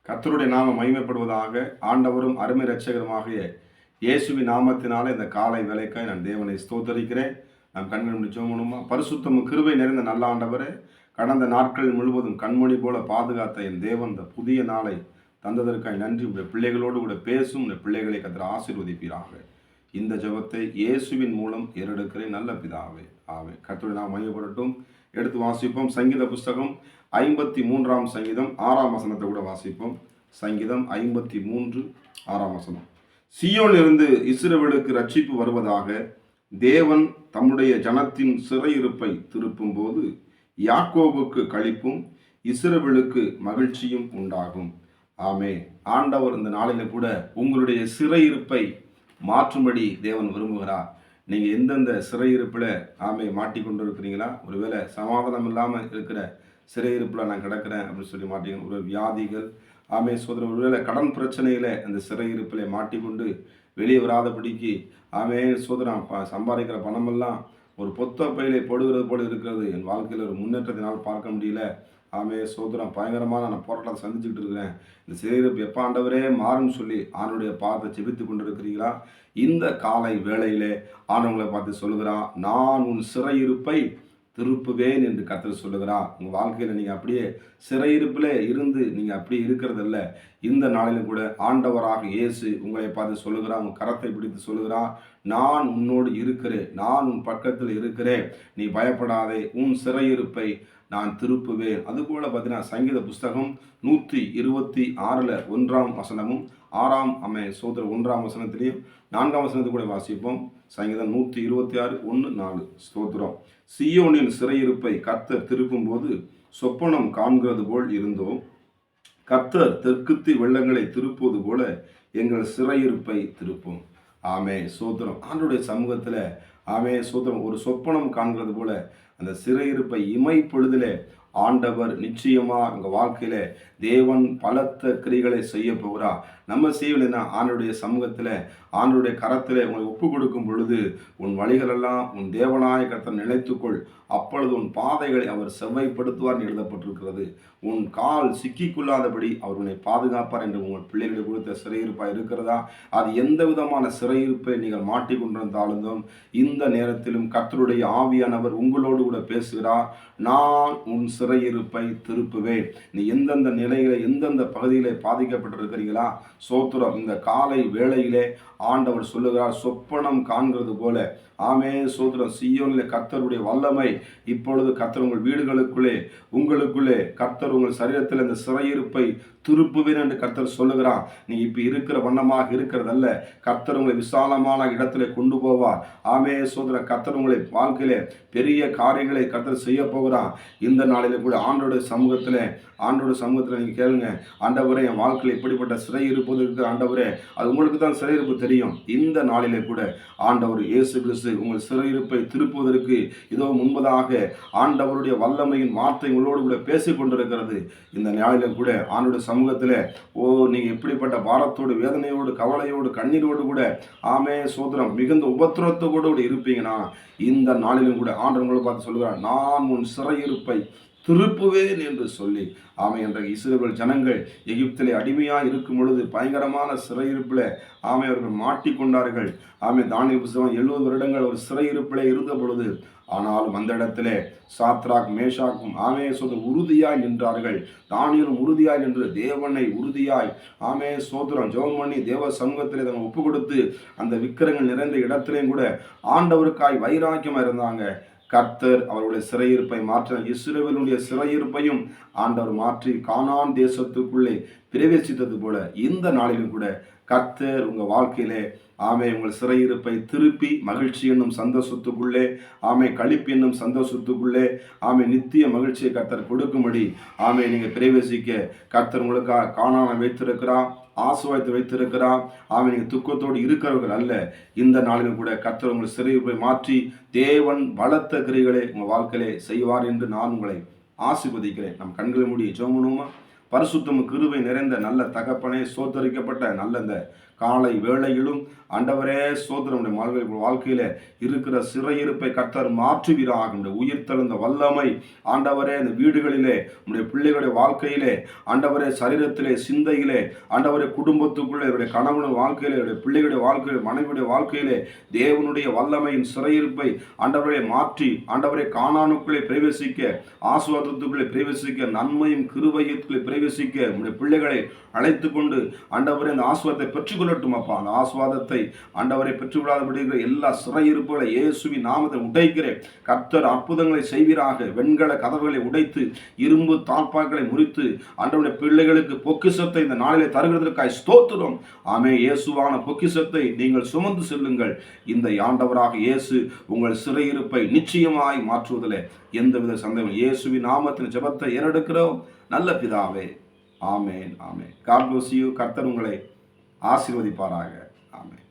கர்த்தருடைய நாமம் மகிமைப்படுவதாக. ஆண்டவரும் அருமை இரட்சகருமாகிய இயேசுவின் நாமத்தினாலே இந்த காலை வேலைக்காய் நான் தேவனை ஸ்தோத்தரிக்கிறேன். நாம் கண்கள் மூடி ஜெபம் பண்ணுவோமா? பரிசுத்தமும் கிருபை நிறைந்த நல்ல ஆண்டவரே, கடந்த நாட்கள் முழுவதும் கண்மணி போல பாதுகாத்த என் தேவன் இந்த புதிய நாளை தந்ததற்காய் நன்றி. உடைய பிள்ளைகளோடு கூட பேசும் இந்த பிள்ளைகளை கர்த்தர் ஆசீர்வதிப்பீராக. இந்த ஜெபத்தை இயேசுவின் மூலம் ஏறெடுக்கிறேன் நல்ல பிதாவே, ஆமென். கர்த்தருடைய நாமம் மகிமைப்படட்டும். எடுத்து வாசிப்போம். சங்கீத புஸ்தகம் 53ஆம் சங்கீதம் 6ஆம் வசனத்தை கூட வாசிப்போம். சங்கீதம் 53 6ஆம் வசனம். சீயோனிலிருந்து இஸ்ரவேலுக்கு ரட்சிப்பு வருவதாக. தேவன் தம்முடைய ஜனத்தின் சிறையிருப்பை திருப்பும் போது யாக்கோபுக்கு களிப்பும் இஸ்ரவேலுக்கு மகிழ்ச்சியும் உண்டாகும். ஆமே. ஆண்டவர் இந்த நாளில கூட உங்களுடைய சிறையிருப்பை மாற்றும்படி தேவன் விரும்புகிறார். நீங்கள் எந்தெந்த சிறையிருப்பில் மாட்டிக்கொண்டு இருக்கிறீங்களா? ஒருவேளை சமாதானம் இல்லாமல் இருக்கிற சிறையிருப்பில் நான் கிடக்கிறேன் அப்படின்னு சொல்லி மாட்டிக்கணும். ஒரு வியாதிகள் சோதனை, ஒருவேளை கடன் பிரச்சனையில் அந்த சிறையிருப்பில் மாட்டிக்கொண்டு வெளியே வராதபடிக்கு சோதனை சம்பாதிக்கிற பணமெல்லாம் ஒரு பொத்த பையிலே போடுகிறது போல இருக்கிறது. என் வாழ்க்கையில் ஒரு முன்னேற்றத்தினால் பார்க்க முடியல. சோதரம் பயங்கரமான நான் போராட்டத்தை சந்திச்சுக்கிட்டு இருக்கிறேன். இந்த சிறையிருப்பு எப்போ ஆண்டவரே மாறுன்னு சொல்லி ஆண்டவருடைய பாதத்தை செபித்து கொண்டு இருக்கிறீங்களா? இந்த காலை வேளையிலே ஆண்டவங்களை பார்த்து சொல்லுகிறான், நான் உன் சிறையிருப்பை திருப்புவேன் என்று கர்த்தர் சொல்லுகிறான். உங்கள் வாழ்க்கையில் நீங்கள் அப்படியே சிறையிருப்பில் இருந்து நீங்கள் அப்படியே இருக்கிறதில்ல. இந்த நாளிலும் கூட ஆண்டவராக இயேசு உங்களை பார்த்து சொல்லுகிறான், உங்கள் கரத்தை பிடித்து சொல்லுகிறான், நான் உன்னோடு இருக்கிறேன், நான் உன் பக்கத்தில் இருக்கிறேன், நீ பயப்படாதே, உன் சிறையிருப்பை நான் திருப்புவேன். அதுபோல் பார்த்தீங்கன்னா சங்கீத புஸ்தகம் 126 1ஆம் வசனமும் 6ஆம் சோதர 1ஆம் வசனத்திலையும் 4ஆம் வசனத்தை கூட வாசிப்போம். சங்கீதம் 126 1-4. ஸ்தோத்திரம். சீயோனின் சிறையிருப்பை கர்த்தர் திருப்பும் போது சொப்பனம் காண்கிறது போல் இருந்தோம். கர்த்தர் தெற்குத்தி வெள்ளங்களை திருப்புவது போல எங்கள் சிறையிருப்பை திருப்பும். ஆமே. சோத்திரம். ஆண்டவருடைய சமூகத்தில் சோத்திரம். ஒரு சொப்பனம் காண்கிறது போல அந்த சிறையிருப்பை இமைப்பொழுதிலே ஆண்டவர் நிச்சயமாக உங்கள் வாழ்க்கையில் தேவன் பலத்த கிரிகளை செய்ய போகிறார். நம்ம செய்யலைன்னா ஆண்டவருடைய சமூகத்தில் ஆண்டவருடைய கரத்தில் உங்களை ஒப்பு கொடுக்கும் பொழுது உன் வழிகளெல்லாம் உன் தேவனாய கர்த்தர் நிலைத்துக்கொள், அப்பொழுது உன் பாதைகளை அவர் செவ்வாய்ப்படுத்துவார் எழுதப்பட்டிருக்கிறது. உன் கால் சிக்கிக்கொள்ளாதபடி அவர் உன்னை பாதுகாப்பார் என்று உங்கள் பிள்ளைகளுக்கு கொடுத்த சிறையிருப்பாக இருக்கிறதா? அது எந்த விதமான சிறையிருப்பை நீங்கள் மாட்டிக்கொண்டிருந்தாலும் இந்த நேரத்திலும் கர்த்தருடைய ஆவியானவர் உங்களோடு கூட பேசுகிறார். நான் உன் சிறையிருப்பை திருப்புவேன். நீ எந்தெந்த நிலையில எந்தெந்த பகுதியிலே பாதிக்கப்பட்டிருக்கிறீங்களா? சோத்திரம். இந்த காலை வேளையிலே ஆண்டவர் சொல்லுகிறார், சொப்பனம் காண்கிறது போல சோத்திரம். சீயோனிலே கர்த்தருடைய வல்லமை இப்பொழுது கர்த்தர் உங்கள் வீடுகளுக்குள்ளே உங்களுக்குள்ளே கர்த்தர் உங்கள் சரீரத்தில் இந்த சிறையிருப்பை திருப்புவேன் என்று கர்த்தர் சொல்லுகிறார். நீ இப்போ இருக்கிற வண்ணமாக இருக்கிறதல்ல, கர்த்தர் உங்களை விசாலமான இடத்துல கொண்டு போவார். சோதர. கர்த்தர் உங்களை வாழ்க்கையிலே பெரிய காரியங்களை கர்த்தர் செய்ய போகிறார். இந்த நாளிலே கூட ஆண்டோட சமூகத்தில் நீங்கள் கேளுங்க, ஆண்டவரே என் வாழ்க்கையில் இப்படிப்பட்ட சிறையிருப்பு இருக்கிற ஆண்டவரே, அது உங்களுக்கு தான் சிறையிருப்பு தெரியும். இந்த நாளிலே கூட ஆண்டவர் இயேசு கிறிஸ்து உங்கள் சிறையிருப்பை திருப்புவதற்கு இதோ முன்பதாக ஆண்டவருடைய வல்லமையின் வார்த்தை உங்களோடு கூட பேசிக் கொண்டிருக்கிறது. இந்த நாளில கூட ஆண்டோட சமூகத்தில் நீங்கள் எப்படிப்பட்ட பாரத்தோடு வேதனையோடு கவலையோடு கண்ணீரோடு கூட சோதரம் மிகுந்த உபத்திரத்தோடு கூட இருப்பீங்கன்னா இந்த நாளிலும் கூட ஆண்டவர் உங்களை பார்த்து சொல்லுகிறார், நான் உன் சிறையிருப்பை திருப்புவேன் என்று சொல்லி என்ற இஸ்ரவேல் ஜனங்கள் எகிப்திலே அடிமையாக இருக்கும் பொழுது பயங்கரமான சிறையிருப்பில் அவர்கள் மாட்டிக்கொண்டார்கள். தானியேல் புத்தகம் 70 வருடங்கள் ஒரு சிறையிருப்பிலே இருந்த பொழுது ஆனாலும் அந்த இடத்துல சாத்ராக் மேஷாக்கும் உறுதியாய் நின்றார்கள். தானியேலும் உறுதியாய் நின்று தேவனை உறுதியாய் சோத்திரம் ஜெபம் பண்ணி தேவ சமூகத்திலே தங்களை ஒப்பு கொடுத்து அந்த விக்கிரங்கள் நிறைந்த இடத்திலேயும் கூட ஆண்டவருக்காய் வைராக்கியமாக இருந்தாங்க. கர்த்தர் அவருடைய சிறையிருப்பை மாற்றினார். இஸ்ரவேலுடைய சிறையிருப்பையும் ஆண்டவர் மாற்றி கானான் தேசத்துக்குள்ளே பிரவேசித்தது போல இந்த நாளிலும் கூட கர்த்தர் உங்கள் வாழ்க்கையிலே உங்கள் சிறையிருப்பை திருப்பி மகிழ்ச்சி என்னும் சந்தோஷத்துக்குள்ளே களிப்பு என்னும் சந்தோஷத்துக்குள்ளே நித்திய மகிழ்ச்சியை கர்த்தர் கொடுக்கும்படி நீங்கள் பிரவேசிக்க கர்த்தர் உங்களுக்காக காணாமல் வைத்திருக்கிறார், ஆசுவாய்த்து வைத்திருக்கிறார். நீங்கள் துக்கத்தோடு இருக்கிறவர்கள் அல்ல. இந்த நாளிலும் கூட கர்த்தர் உங்கள் சிறையிருப்பை மாற்றி தேவன் பலத்த கிரிகளை உங்கள் வாழ்க்கையிலே செய்வார் என்று நான் உங்களை ஆசீர்வதிக்கிறேன். நம் கண்களை மூடி ஜெபம் பண்ணுவோமா? பரிசுத்தமும் கிருபை நிறைந்த நல்ல தகப்பனே, சோத்தரிக்கப்பட்ட நல்ல இந்த காலை வேளையிலும் ஆண்டவரே சோதரனுடைய வாழ்க்கையில இருக்கிற சிறையிருப்பை கர்த்தர் மாற்றுவீராக. உயிர் தெழுந்த வல்லமை ஆண்டவரே இந்த வீடுகளிலே உடைய பிள்ளைகளுடைய வாழ்க்கையிலே ஆண்டவரே சரீரத்திலே சிந்தையிலே ஆண்டவரே குடும்பத்துக்குள்ளே இவருடைய கணவனுடைய வாழ்க்கையிலே இவருடைய பிள்ளைகளுடைய வாழ்க்கையிலே மனைவியுடைய வாழ்க்கையிலே தேவனுடைய வல்லமையின் சிறையிருப்பை ஆண்டவரை மாற்றி ஆண்டவரை கானானுக்குள்ளே பிரவேசிக்க, ஆசீர்வாதத்துக்குள்ளே பிரவேசிக்க, நன்மையும் கிருபையுக்குள்ளே பிரவேசிக்க உடைய பிள்ளைகளை அழைத்து கொண்டு ஆண்டவரை அந்த ஆசீர்வாதத்தை பெற்றுக்கொள்ளட்டும் அப்பா. அந்த ஆசீர்வாதத்தை ஆண்டவரை பெற்றுக்கொள்ளாதபடி எல்லா சிறையிருப்புகளை இயேசுவின் நாமத்தை உடைக்கிறேன். கர்த்தர் அற்புதங்களை செய்வீராக. வெண்கல கதவுகளை உடைத்து இரும்பு தாழ்பாக்களை முறித்து ஆண்டவருடைய பிள்ளைகளுக்கு பொக்கிஷத்தை இந்த நாளிலே தருகிறதற்காய் ஸ்தோத்திரம். ஆமே. இயேசுவான பொக்கிஷத்தை நீங்கள் சுமந்து செல்லுங்கள். இந்த ஆண்டவராக இயேசு உங்கள் சிறையிருப்பை நிச்சயமாய் மாற்றுவதில் எந்தவித சந்தேகம். இயேசுவின் நாமத்தின் ஜெபத்தை ஏறெடுக்கிறோம் நல்ல பிதாவே. ஆமேன். ஆமேன். God bless you. கர்த்தர் உங்களை ஆசீர்வதிப்பாராக. ஆமேன்.